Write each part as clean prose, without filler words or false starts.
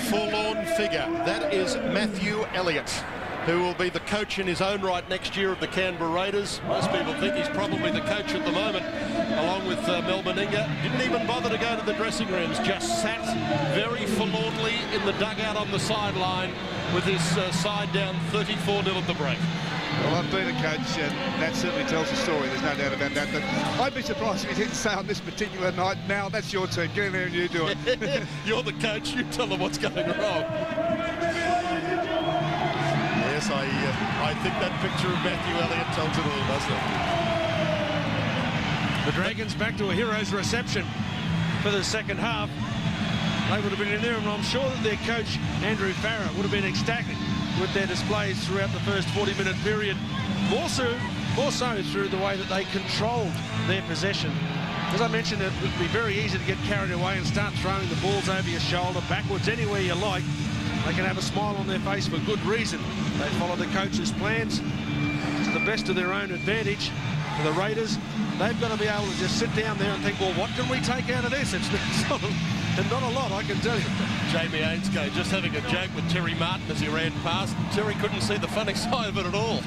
forlorn figure. That is Matthew Elliott, who will be the coach in his own right next year of the Canberra Raiders. Most people think he's probably the coach at the moment, along with Mel Meninga. Didn't even bother to go to the dressing rooms, just sat very forlornly in the dugout on the sideline with his side down 34-0 at the break. Well, I've been a coach, and that certainly tells a story. There's no doubt about that. But I'd be surprised if he didn't say on this particular night, "Now that's your turn. Get in there and you do it." You're the coach. You tell them what's going wrong. Yes, I think that picture of Matthew Elliott tells it all, doesn't it? The Dragons back to a hero's reception for the second half. They would have been in there, and I'm sure that their coach, Andrew Farrer, would have been ecstatic with their displays throughout the first 40-minute period. More so through the way that they controlled their possession. As I mentioned, it would be very easy to get carried away and start throwing the balls over your shoulder, backwards, anywhere you like. They can have a smile on their face for good reason. They follow the coach's plans to the best of their own advantage. For the Raiders, they've got to be able to just sit down there and think, well, what can we take out of this? It's not a lot, I can tell you. Jamie AINSCOUGH just having a joke with Terry Martin as he ran past. Terry couldn't see the funny side of it at all.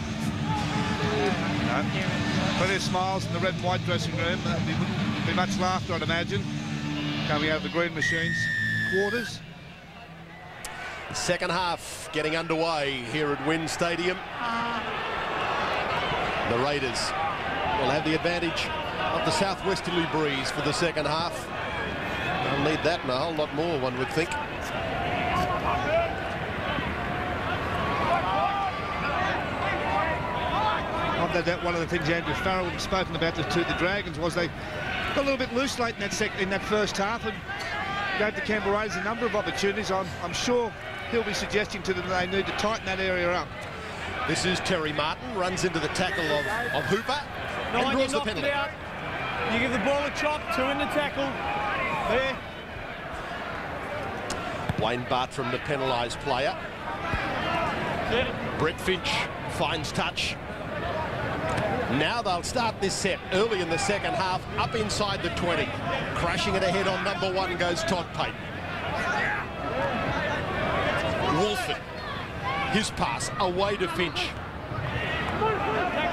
No. But there's smiles in the red and white dressing room. There'll be much laughter, I'd imagine, coming out of the green machines quarters. Second half getting underway here at Wynn Stadium. The Raiders will have the advantage of the southwesterly breeze for the second half. They'll need that and a whole lot more, one would think. One of the things Andrew Farrell would have spoken about to the Dragons was they got a little bit loose late in that first half and gave the Canberra Raiders a number of opportunities. I'm sure he'll be suggesting to them they need to tighten that area up. This is Terry Martin, runs into the tackle of Hooper and draws the penalty. Out. You give the ball a chop, 2 in the tackle. There. Wayne Bartrim, the penalised player. Yeah. Brett Finch finds touch. Now they'll start this set early in the second half, up inside the 20. Crashing it ahead on number 1 goes Todd Payton. Wolford, his pass away to Finch.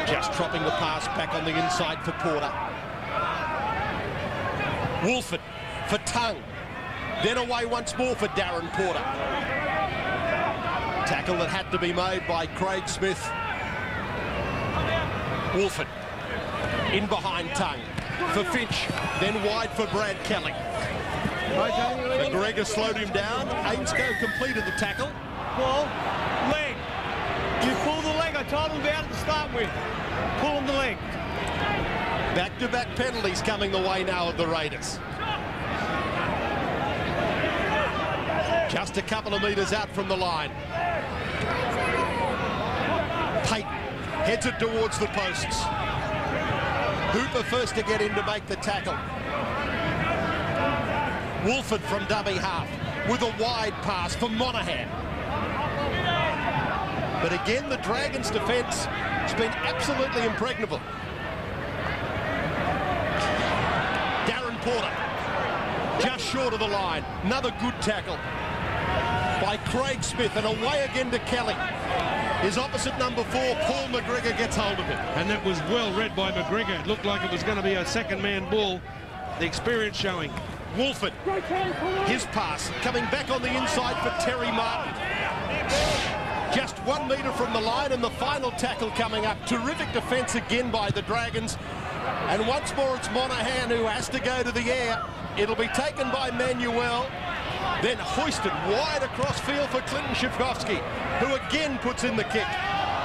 Just dropping the pass back on the inside for Porter. Wolford for Tongue. Then away once more for Darren Porter. Tackle that had to be made by Craig Smith. Wolford in behind Tongue for Finch, then wide for Brad Kelly. McGregor slowed him down. AINSCOUGH completed the tackle. Ball, leg. You pull the leg. I told him about it to start with. Pull him the leg. Back-to-back penalties coming the way now of the Raiders. Just a couple of metres out from the line. Payton heads it towards the posts. Hooper first to get in to make the tackle. Wolford from dummy half with a wide pass for Monahan. But again, the Dragons' defence has been absolutely impregnable. Darren Porter just short of the line. Another good tackle by Craig Smith, and away again to Kelly. His opposite number 4, Paul McGregor, gets hold of it. And that was well read by McGregor. It looked like it was going to be a second-man ball. The experience showing. Wolford, his pass coming back on the inside for Terry Martin. Just 1 metre from the line, and the final tackle coming up. Terrific defence again by the Dragons. And once more it's Monahan who has to go to the air. It'll be taken by Manuel, then hoisted wide across field for Clinton SCHIFCOFSKE, who again puts in the kick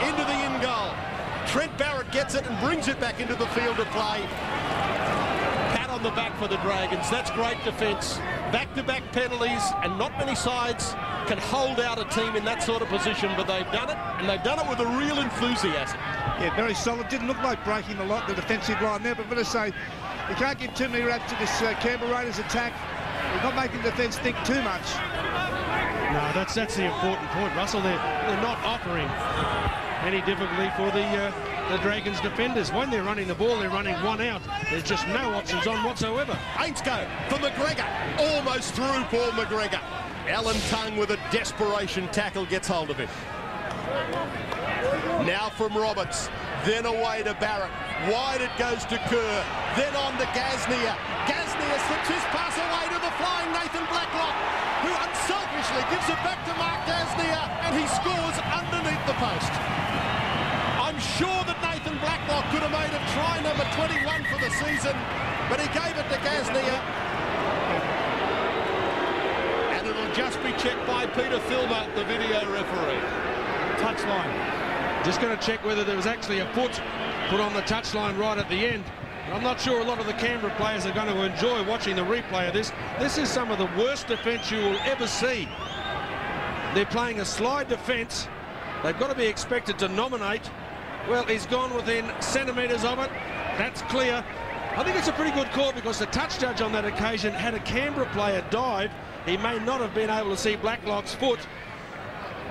into the in goal. Trent Barrett gets it and brings it back into the field of play. Pat on the back for the Dragons. That's great defence. Back-to-back penalties, and not many sides can hold out a team in that sort of position, but they've done it, and they've done it with a real enthusiasm. Yeah, very solid. Didn't look like breaking the defensive line there, but I'm going to say you can't give too many raps to this Canberra Raiders attack. We're not making the defence think too much. No, that's the important point, Russell. They're not offering any difficulty for the Dragons defenders. When they're running the ball, they're running one out. There's just no options on whatsoever. AINSCOUGH for McGregor, almost through Paul McGregor. Alan Tongue with a desperation tackle gets hold of him. Now from Roberts, then away to Barrett. Wide it goes to Kerr, then on to GASNIER. GASNIER slips his pass away to the flying Nathan Blacklock, who unselfishly gives it back to Mark GASNIER, and he scores underneath the post. I'm sure that Nathan Blacklock could have made it try number 21 for the season, but he gave it to GASNIER. And it'll just be checked by Peter Filmer, the video referee. Touchline. Just going to check whether there was actually a foot put on the touchline right at the end. I'm not sure a lot of the Canberra players are going to enjoy watching the replay of this. This is some of the worst defence you will ever see. They're playing a slide defence. They've got to be expected to nominate. Well, he's gone within centimetres of it. That's clear. I think it's a pretty good call because the touch judge on that occasion had a Canberra player dive. He may not have been able to see Blacklock's foot.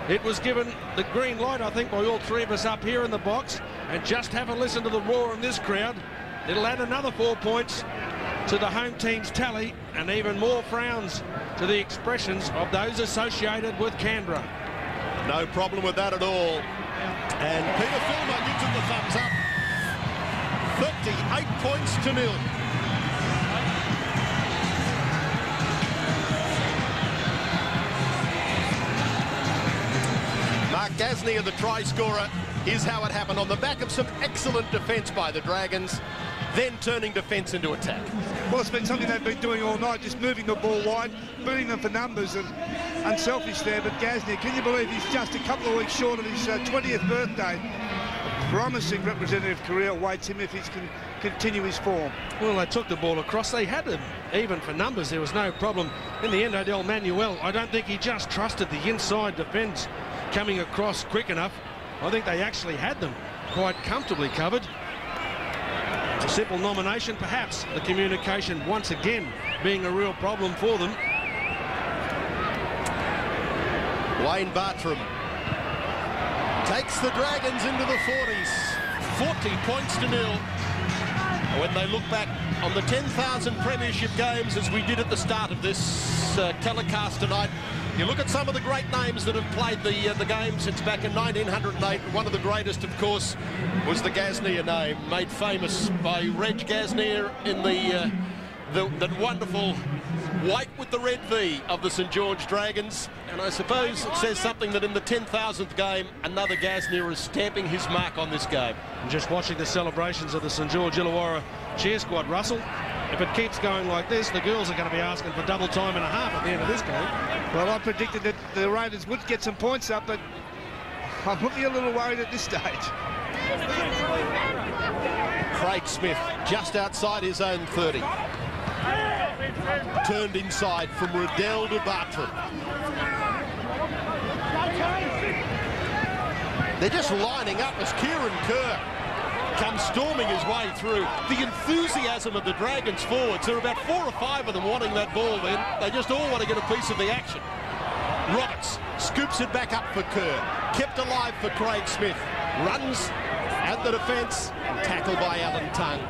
It was given the green light, I think, by all three of us up here in the box. And just have a listen to the roar in this crowd. It'll add another 4 points to the home team's tally, and even more frowns to the expressions of those associated with Canberra. No problem with that at all. And Peter Filmer gives it the thumbs up. 38 points to 0. Mark GASNIER, the try scorer. Here's how it happened on the back of some excellent defence by the Dragons, then turning defence into attack. Well, it's been something they've been doing all night, just moving the ball wide, beating them for numbers, and unselfish there. But GASNIER, can you believe he's just a couple of weeks short of his 20th birthday? A promising representative career awaits him if he can continue his form. Well, they took the ball across. They had him even for numbers. There was no problem. In the end, Odell Manuel, I don't think he just trusted the inside defence coming across quick enough. I think they actually had them quite comfortably covered. It's a simple nomination, perhaps the communication once again being a real problem for them. Wayne Bartrim takes the Dragons into the 40s. 40 points to 0. When they look back on the 10,000 premiership games, as we did at the start of this telecast tonight, you look at some of the great names that have played the game since back in 1908. One of the greatest, of course, was the GASNIER name, made famous by Reg GASNIER in that wonderful white with the red V of the St George Dragons. And I suppose it says something that in the 10,000th game, another GASNIER is stamping his mark on this game. And just watching the celebrations of the St George Illawarra cheer squad, Russell, if it keeps going like this, the girls are going to be asking for double time and a half at the end of this game. Well, I predicted that the Raiders would get some points up, but I'm looking a little worried at this stage. Craig Smith just outside his own 30. Turned inside from RIDDELL to Bartrim. They're just lining up as Keiran KERR comes storming his way through. The enthusiasm of the Dragons forwards, there are about 4 or 5 of them wanting that ball then. They just all want to get a piece of the action. Roberts scoops it back up for Kerr. Kept alive for Craig Smith. Runs at the defence. Tackled by Alan Tongue.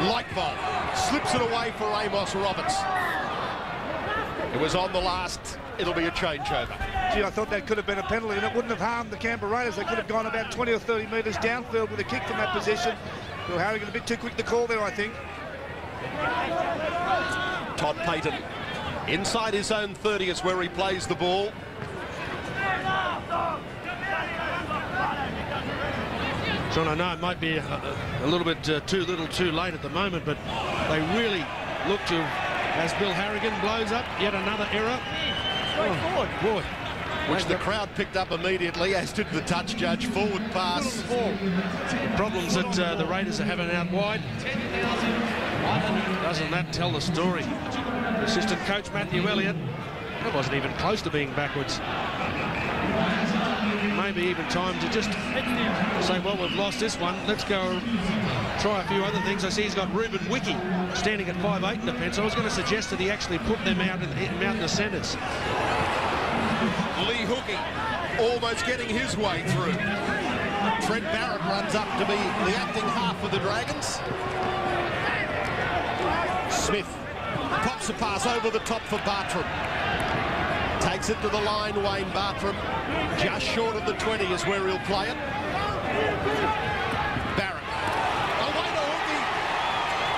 Lightbolt slips it away for Amos Roberts. It was on the last. It'll be a changeover. Gee, I thought that could have been a penalty, and it wouldn't have harmed the Canberra Raiders. They could have gone about 20 or 30 metres downfield with a kick from that position. Well, Harrigan a bit too quick to call there, I think. Todd Payton inside his own 30 is where he plays the ball. John, I know it might be a little bit too little too late at the moment, but they really look to, as Bill Harrigan blows up yet another error. Oh, boy. Which the crowd picked up immediately, as did the touch judge. Forward pass. The problems that the Raiders are having out wide. Doesn't that tell the story? Assistant coach Matthew Elliott, that wasn't even close to being backwards. Maybe even time to just say, well, we've lost this one. Let's go try a few other things. I see he's got Ruben Wiki standing at 5'8" in defence. I was going to suggest that he actually put them out in the centres. Lee HOOKEY almost getting his way through. Trent Barrett runs up to be the acting half of the Dragons. Smith Pops a pass over the top for Bartrim. Takes it to the line, Wayne Bartrim. Just short of the 20 is where he'll play it. Barrett. Away to Hookey.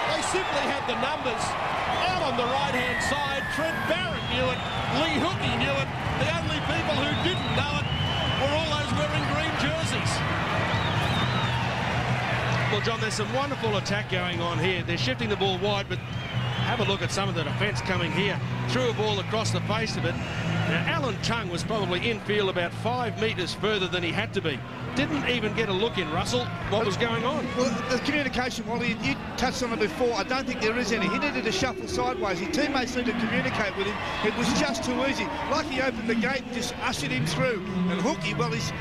They simply had the numbers. Out on the right-hand side, Trent Barrett knew it. Lee Hookey knew it. The only people who didn't know it were all those wearing green jerseys. Well, John, there's some wonderful attack going on here. They're shifting the ball wide, but have a look at some of the defence coming here. Threw a ball across the face of it. Now, Alan Tongue was probably in field about 5 metres further than he had to be. Didn't even get a look in, Russell. What was going on? Well, the communication, Wally, you touched on it before. I don't think there is any. He needed to shuffle sideways. His teammates need to communicate with him. It was just too easy. Like he opened the gate and just ushered him through. And Hookey, well, he's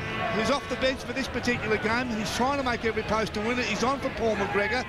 off the bench for this particular game. He's trying to make every post to win it. He's on for Paul McGregor.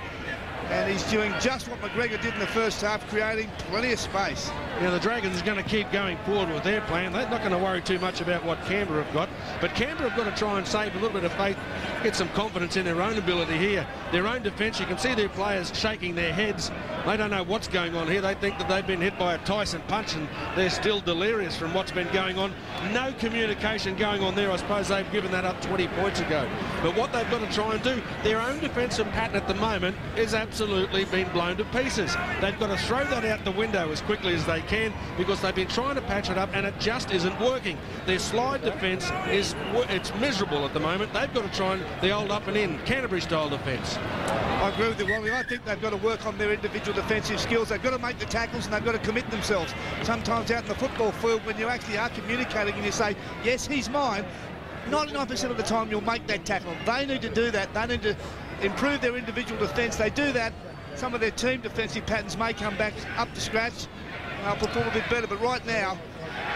And he's doing just what McGregor did in the first half, creating plenty of space. Now, the Dragons are going to keep going forward with their plan. They're not going to worry too much about what Canberra have got. But Canberra have got to try and save a little bit of faith, get some confidence in their own ability here. Their own defence, you can see their players shaking their heads. They don't know what's going on here. They think that they've been hit by a Tyson punch and they're still delirious from what's been going on. No communication going on there. I suppose they've given that up 20 points ago. But what they've got to try and do, their own defensive pattern at the moment is absolutely been blown to pieces. They've got to throw that out the window as quickly as they can because they've been trying to patch it up and it just isn't working. Their slide defence it's miserable at the moment. They've got to try and the old up and in Canterbury style defence. I agree with you, Wally. I think they've got to work on their individual defensive skills. They've got to make the tackles and they've got to commit themselves. Sometimes out in the football field, when you actually are communicating and you say, yes, he's mine, 99% of the time you'll make that tackle. They need to do that. They need to improve their individual defence. They do that. Some of their team defensive patterns may come back up to scratch. They'll perform a bit better, but right now,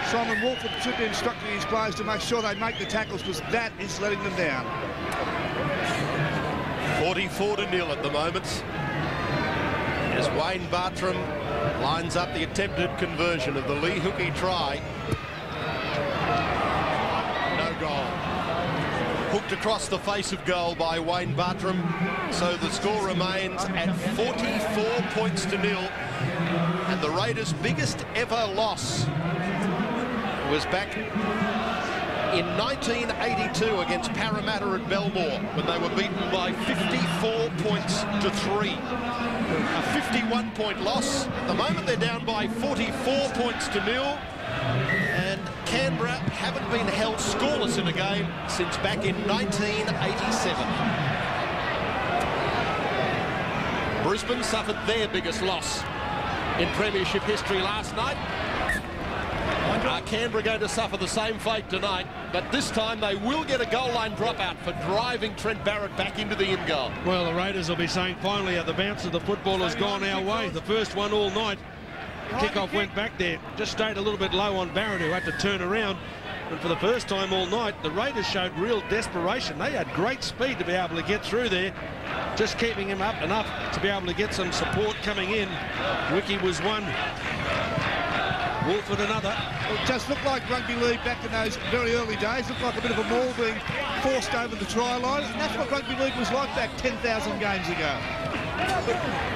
Simon Walford should be instructing his players to make sure they make the tackles because that is letting them down. 44-0 at the moment as Wayne Bartrim lines up the attempted conversion of the Lee Hookey try. No goal. Hooked across the face of goal by Wayne Bartrim. So the score remains at 44 points to 0. And the Raiders' biggest ever loss was back in 1982 against Parramatta at Belmore when they were beaten by 54 points to 3. A 51-point loss. At the moment they're down by 44 points to 0. And Canberra haven't been held scoreless in a game since back in 1987. Brisbane suffered their biggest loss in premiership history last night. Are Canberra going to suffer the same fate tonight? But this time they will get a goal line dropout for driving Trent Barrett back into the in goal. Well, the Raiders will be saying finally the bounce of the football has gone our way. The first one all night. Kickoff went back there, just stayed a little bit low on Barrett, who had to turn around. And for the first time all night, the Raiders showed real desperation. They had great speed to be able to get through there, just keeping him up enough to be able to get some support coming in. Wiki was one, Wolford another. It just looked like rugby league back in those very early days. Looked like a bit of a maul being forced over the try line. And that's what rugby league was like back 10,000 games ago.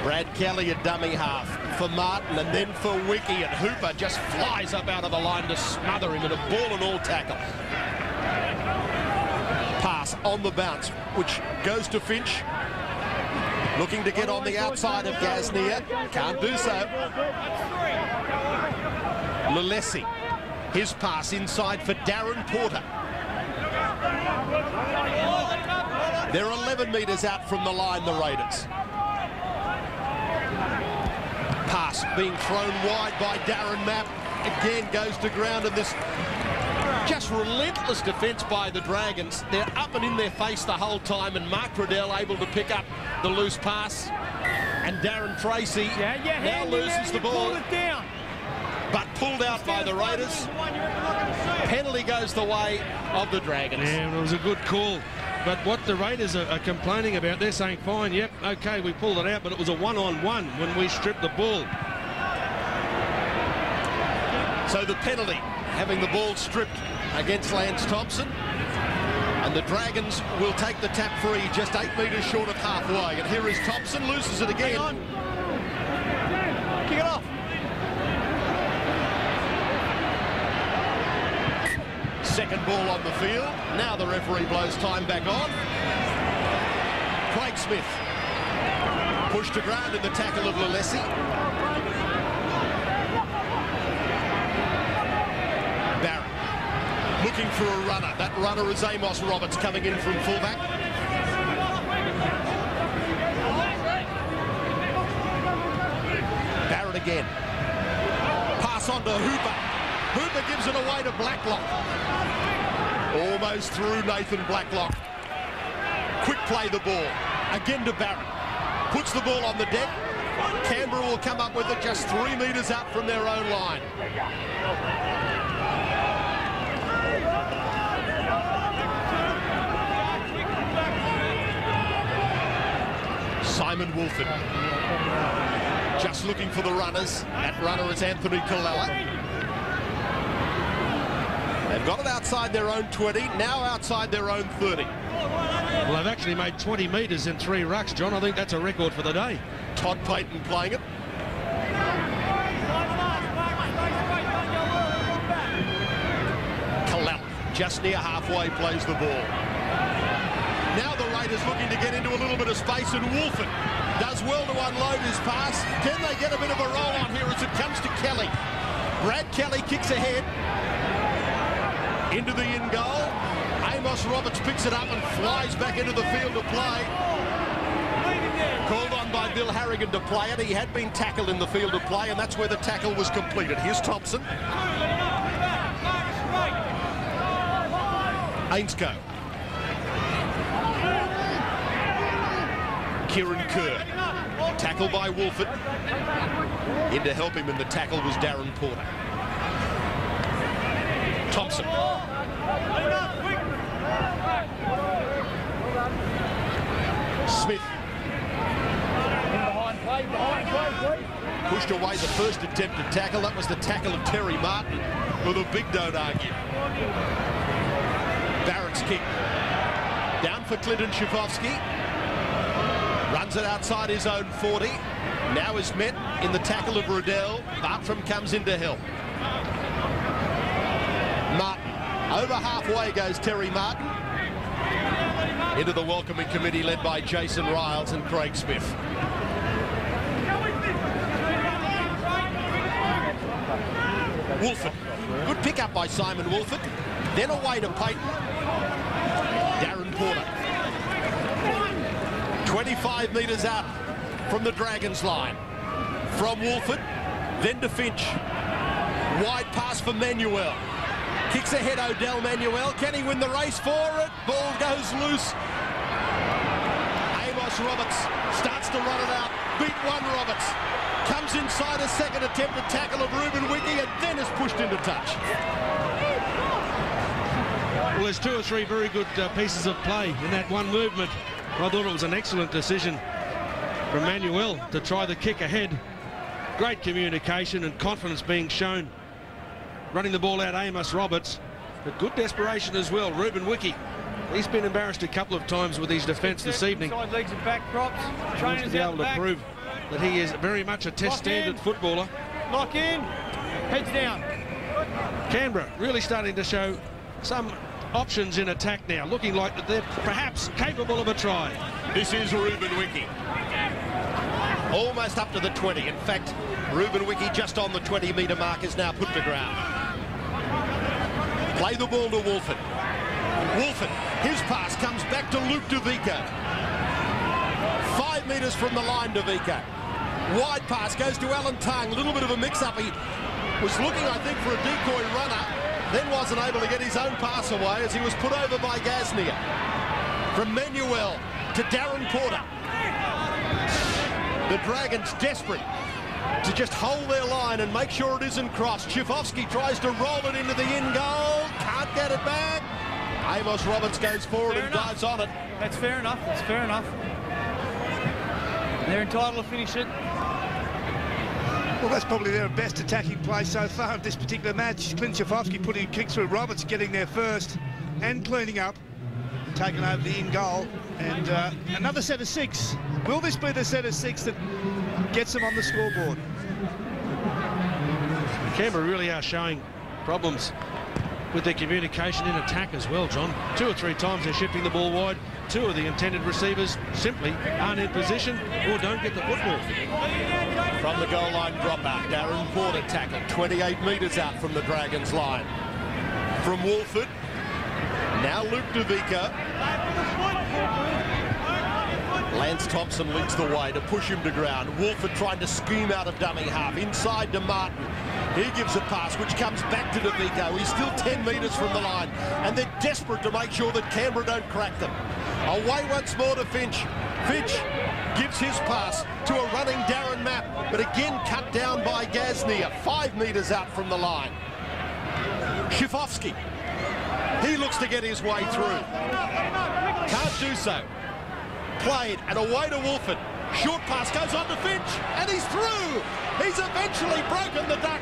Brad Kelly, a dummy half for Martin, and then for Wiki, and Hooper just flies up out of the line to smother him in a ball and all tackle. Pass on the bounce, which goes to Finch. Looking to get on the outside of GASNIER. Can't do so. Lilesi. His pass inside for Darren Porter. They're 11 metres out from the line, the Raiders. Pass being thrown wide by Darren Mapp. Again goes to ground, and this just relentless defence by the Dragons. They're up and in their face the whole time, and Mark Riddell able to pick up the loose pass. And Darren Tracy now loses the ball, but pulled out by the Raiders. Penalty goes the way of the Dragons. Yeah, it was a good call. But what the Raiders are complaining about, they're saying, fine, yep, OK, we pulled it out, but it was a one-on-one when we stripped the ball. So the penalty, having the ball stripped against Lance Thompson. And the Dragons will take the tap free just 8 metres short of halfway. And here is Thompson, loses it again. Kick it off. Second ball on the field. Now the referee blows time back on. Craig Smith pushed to ground in the tackle of Lalesi. Barrett looking for a runner. That runner is Amos Roberts coming in from fullback. Barrett again. Pass on to Hooper. Hooper gives it away to Blacklock. Almost through Nathan Blacklock. Quick play the ball. Again to Barrett. Puts the ball on the deck. Canberra will come up with it just 3 metres out from their own line. Simon Wolford. Just looking for the runners. That runner is Anthony Kalala. They've got it outside their own 20, now outside their own 30. Well, they've actually made 20 metres in 3 rucks, John. I think that's a record for the day. Todd Payton playing it. Kalala, just near halfway, plays the ball. Now the Raiders looking to get into a little bit of space, and Wolford does well to unload his pass. Can they get a bit of a roll on here as it comes to Kelly? Brad Kelly kicks ahead. Into the in goal. Amos Roberts picks it up and flies back into the field of play. Called on by Bill Harrigan to play it. He had been tackled in the field of play, and that's where the tackle was completed. Here's Thompson. AINSCOUGH. Keiran KERR. Tackle by Wolford. In to help him in the tackle was Darren Porter. Thompson. Smith. Pushed away the first attempted tackle. That was the tackle of Terry Martin with a big don't argue. Barrett's kick. Down for Clinton SCHIFCOFSKE. Runs it outside his own 40. Now is met in the tackle of RIDDELL. Bartrim comes in to help. Martin. Over halfway goes Terry Martin. Into the welcoming committee led by Jason Riles and Craig Smith. Wolford. Good pick up by Simon Wolford. Then away to Payton. Darren Porter. 25 metres out from the Dragons line. From Wolford, then to Finch. Wide pass for Manuel. Kicks ahead Odell Manuel. Can he win the race for it? Ball goes loose. Amos Roberts starts to run it out. Beat one Roberts. Comes inside a second attempted tackle of Ruben Wiki and then is pushed into touch. Well, there's 2 or 3 very good pieces of play in that one movement. I thought it was an excellent decision from Manuel to try the kick ahead. Great communication and confidence being shown. Running the ball out, Amos Roberts, but good desperation as well. Ruben Wiki, he's been embarrassed a couple of times with his defence this evening. Side legs and back props. He wants to be able to prove that he is very much a test standard footballer. Lock in, heads down. Canberra really starting to show some options in attack now, looking like that they're perhaps capable of a try. This is Ruben Wiki. Almost up to the 20. In fact, Ruben Wiki just on the 20-metre mark is now put to ground. Play the ball to Wolford. Wolford, his pass comes back to Luke DeVico. 5 metres from the line, DeVico. Wide pass goes to Alan Tongue. A little bit of a mix-up. He was looking, I think, for a decoy runner, then wasn't able to get his own pass away as he was put over by GASNIER. From Manuel to Darren Porter. The Dragons desperate to just hold their line and make sure it isn't crossed. SCHIFCOFSKE tries to roll it into the in goal. Can't get it back. Amos Roberts goes forward and dives on it. That's fair enough. That's fair enough. They're entitled to finish it. Well, that's probably their best attacking play so far of this particular match. Clint SCHIFCOFSKE putting a kick through, Roberts getting there first and cleaning up, taking over the in goal, and another set of 6. Will this be the set of 6 that gets them on the scoreboard? Canberra really are showing problems with their communication in attack as well, John. 2 or 3 times they're shifting the ball wide. 2 of the intended receivers simply aren't in position or don't get the football. From the goal line dropper, Darren Porter tackled 28 metres out from the Dragons line. From Wolford, now Luke DeVica. Lance Thompson leads the way to push him to ground. Wolford trying to scheme out of dummy half. Inside to Martin. He gives a pass which comes back to DeVico. He's still 10 metres from the line. And they're desperate to make sure that Canberra don't crack them. Away once more to Finch. Finch gives his pass to a running Darren Mapp. But again cut down by GASNIER. 5 metres out from the line. SCHIFCOFSKE. He looks to get his way through. Can't do so. Played and away to Wolford. Short pass goes on to Finch and he's through. He's eventually broken the duck.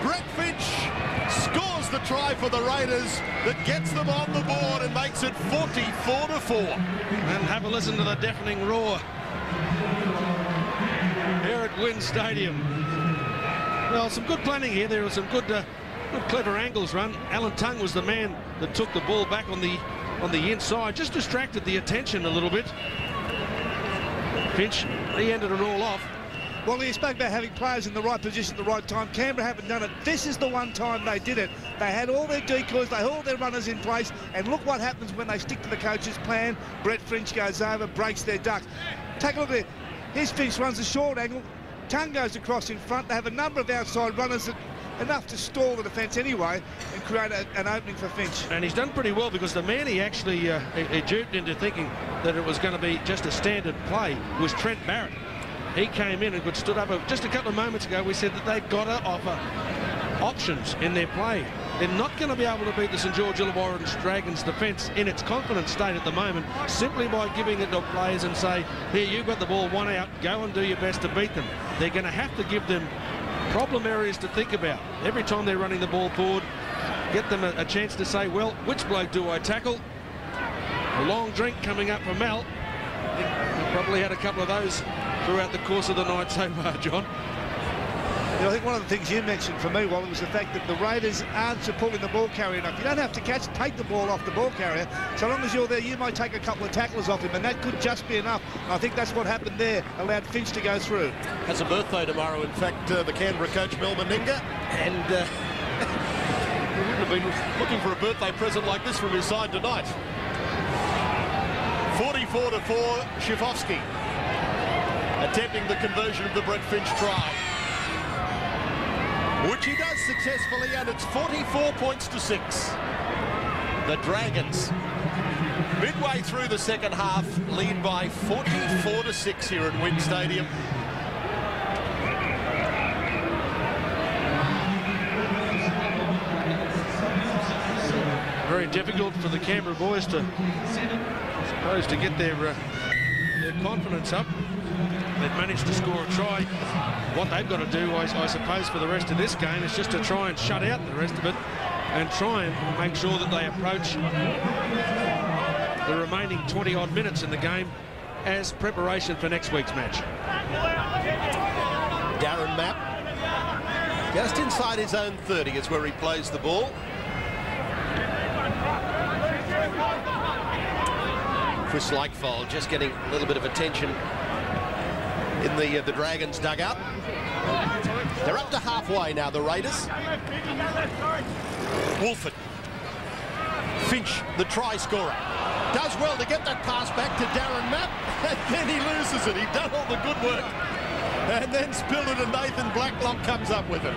Brett Finch scores the try for the Raiders that gets them on the board and makes it 44-4. And have a listen to the deafening roar here at WIN Stadium. Well, some good planning here. There were some good clever angles run. Alan Tongue was the man that took the ball back on the inside, just distracted the attention a little bit. Finch, he ended it all off. Well, he spoke about having players in the right position at the right time. Canberra haven't done it. This is the one time they did it. They had all their decoys, they had all their runners in place, and look what happens when they stick to the coach's plan. Brett Finch goes over, breaks their duck. Take a look at it. Here's Finch, runs a short angle. Tongue goes across in front. They have a number of outside runners that enough to stall the defence anyway and create an opening for Finch. And he's done pretty well because the man he actually he duped into thinking that it was going to be just a standard play was Trent Barrett. He came in and stood up. Just a couple of moments ago we said that they've got to offer options in their play. They're not going to be able to beat the St George Illawarra Dragons defence in its confident state at the moment simply by giving it to players and say, here, you've got the ball, 1 out, go and do your best to beat them. They're going to have to give them problem areas to think about. Every time they're running the ball forward, get them a chance to say, well, which bloke do I tackle? A long drink coming up for Mel. He probably had a couple of those throughout the course of the night so far, John. I think one of the things you mentioned for me, Wally, was the fact that the Raiders aren't supporting the ball carrier enough. You don't have to take the ball off the ball carrier. So long as you're there, you might take a couple of tacklers off him, and that could just be enough. And I think that's what happened there, allowed Finch to go through. Has a birthday tomorrow, in fact, the Canberra coach, Mel Meninga, and he wouldn't have been looking for a birthday present like this from his side tonight. 44-4, SCHIFCOFSKE attempting the conversion of the Brett Finch try, which he does successfully, and it's 44-6. The Dragons, midway through the second half, lead by 44-6 here at WIN Stadium. Very difficult for the Canberra boys to, I suppose, to get their confidence up. They've managed to score a try. What they've got to do, I suppose, for the rest of this game is just to try and shut out the rest of it and try and make sure that they approach the remaining 20-odd minutes in the game as preparation for next week's match. Darren Mapp, just inside his own 30 is where he plays the ball. Chris Lakefold just getting a little bit of attention in the Dragons dugout. They're up to halfway now, the Raiders. Wolford. Finch, the try scorer, does well to get that pass back to Darren Mapp, and then he loses it. He'd done all the good work and then spilled it, and Nathan Blacklock comes up with it.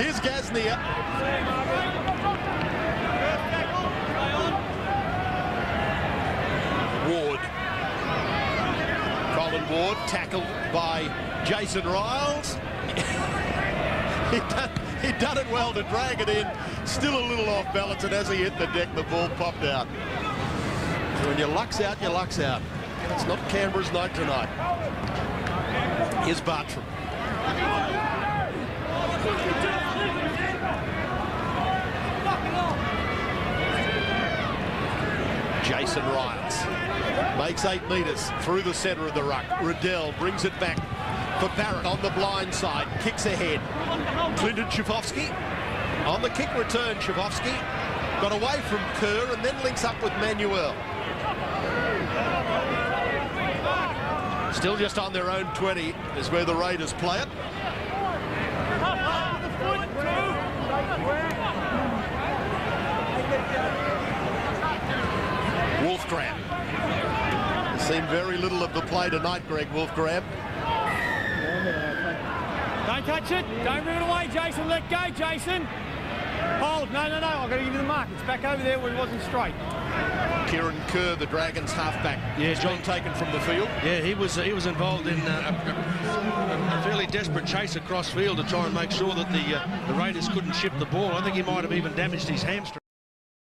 Here's GASNIER. Ward. Colin Ward tackled by Jason Riles. He'd done it well to drag it in. Still a little off balance, and as he hit the deck, the ball popped out. So when your luck's out, your luck's out. And it's not Canberra's night tonight. Here's Bartrim. Jason Riles makes 8 metres through the centre of the ruck. RIDDELL brings it back for Barrett on the blind side. Kicks ahead. Clinton SCHIFCOFSKE on the kick return. SCHIFCOFSKE got away from Kerr and then links up with Manuel. Still just on their own 20 is where the Raiders play it. Wolfgram. Seen very little of the play tonight, Greg Wolfgram. Don't touch it. Don't move it away, Jason. Let go, Jason. Hold. No. I've got to give you the mark. It's back over there where it wasn't straight. Keiran KERR, the Dragons halfback. Yeah, John taken from the field. Yeah, he was involved in a fairly desperate chase across field to try and make sure that the Raiders couldn't ship the ball. I think he might have even damaged his hamstring.